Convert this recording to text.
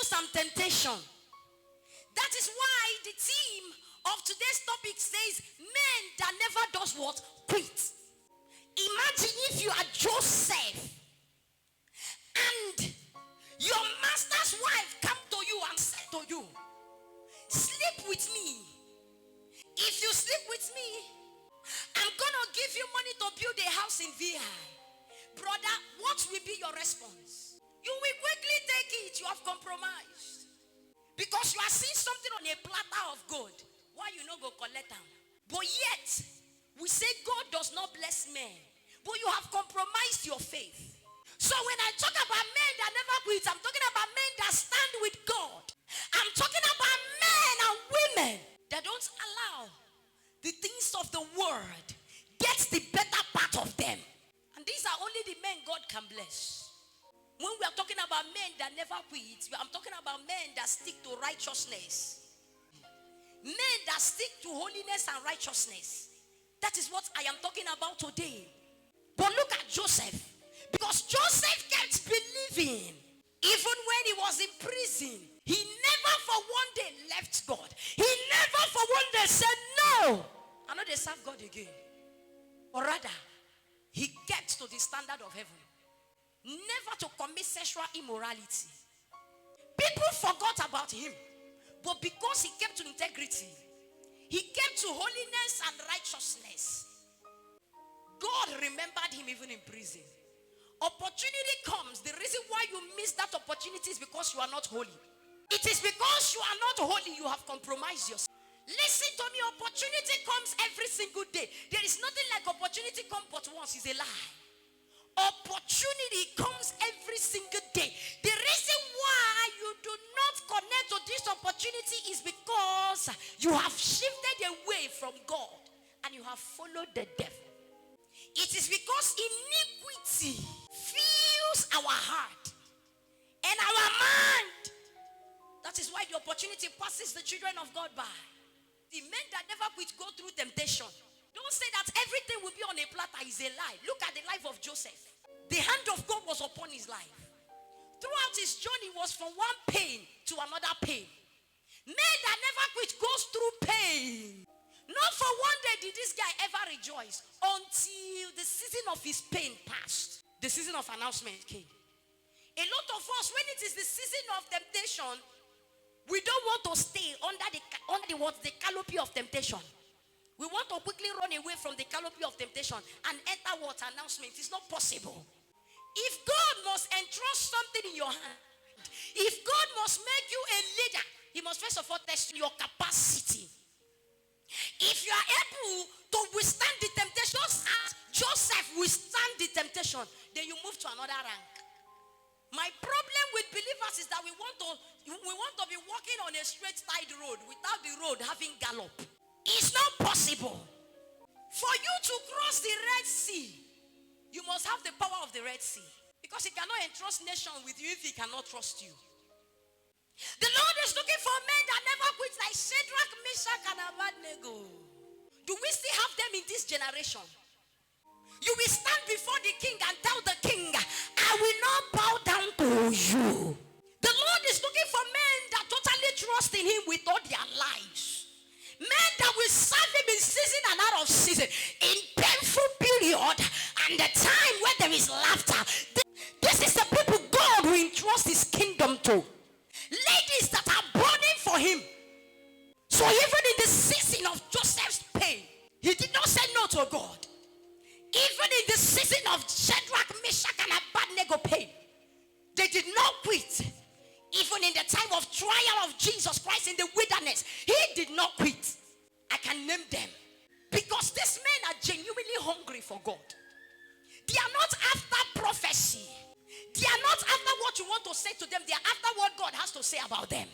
through some temptation. That is why the theme of today's topic says, men that never does what? Quit. Imagine if you are Joseph and your master's wife come to you and said to you, sleep with me. If you sleep with me, I'm gonna give you money to build a house in VI. Brother, what will be your response? You will quickly take it. You have compromised. Because you are seeing something on a platter of gold. Why you not go collect them? But yet, we say God does not bless men. But you have compromised your faith. So when I talk about men that never quit, I'm talking about men that stand with God. I'm talking about men and women that don't allow the things of the world get the better part of them. And these are only the men God can bless. When we are talking about men that never quit, I'm talking about men that stick to righteousness. Men that stick to holiness and righteousness. That is what I am talking about today. But look at Joseph. Because Joseph kept believing. Even when he was in prison, he never for one day left God. He never for one day said, no, I know they serve God again. Or rather, he kept to the standard of heaven. Never to commit sexual immorality. People forgot about him. But because he kept to integrity, he kept to holiness and righteousness, God remembered him even in prison. Opportunity comes. The reason why you miss that opportunity is because you are not holy. It is because you are not holy you have compromised yourself. Listen to me, opportunity comes every single day. There is nothing like opportunity come but once. Is a lie. Opportunity comes every single day. The reason why you do not connect to this opportunity is because you have shifted away from God and you have followed the devil. It is because iniquity fills our heart and our mind. That is why the opportunity passes the children of God by. The men that never quit go through temptation. Don't say that everything will be on a platter. Is a lie. Look at the life of Joseph. The hand of God was upon his life. Throughout his journey was from one pain to another pain. Men that never quit goes through pain. Not for one day did this guy ever rejoice until the season of his pain passed. The season of announcement came. A lot of us, when it is the season of temptation, we don't want to stay under the canopy of temptation. We want to quickly run away from the canopy of temptation and enter what announcement. It's not possible. If God must entrust something in your hand, if God must make you a leader, he must first of all test your capacity. If you are able to withstand the temptation, just as Joseph withstand the temptation, then you move to another rank. My problem with believers is that we want to be walking on a straight tide road without the road having gallop. It's not possible. For you to cross the Red Sea, you must have the power of the Red Sea. Because he cannot entrust nation with you if he cannot trust you. The Lord is looking for men that never quit, like Shadrach, Meshach, and Abednego. Do we still have them in this generation? You will stand before the king and tell the king, I will not bow down to you. The Lord is looking for men that totally trust in him with all their lives. Men that will serve him in season and out of season, in painful period and the time where there is laughter. This is the people God will entrust his kingdom to. Ladies that are burning for him. So even in the season of Joseph's pain, he did not say no to God. Even in the season of Shadrach, Meshach, and Abednego pain, they did not quit. Even in the time of trial of Jesus Christ in the wilderness, he did not quit. I can name them. Because these men are genuinely hungry for God. They are not after prophecy. They are not after what you want to say to them. They are after what God has to say about them.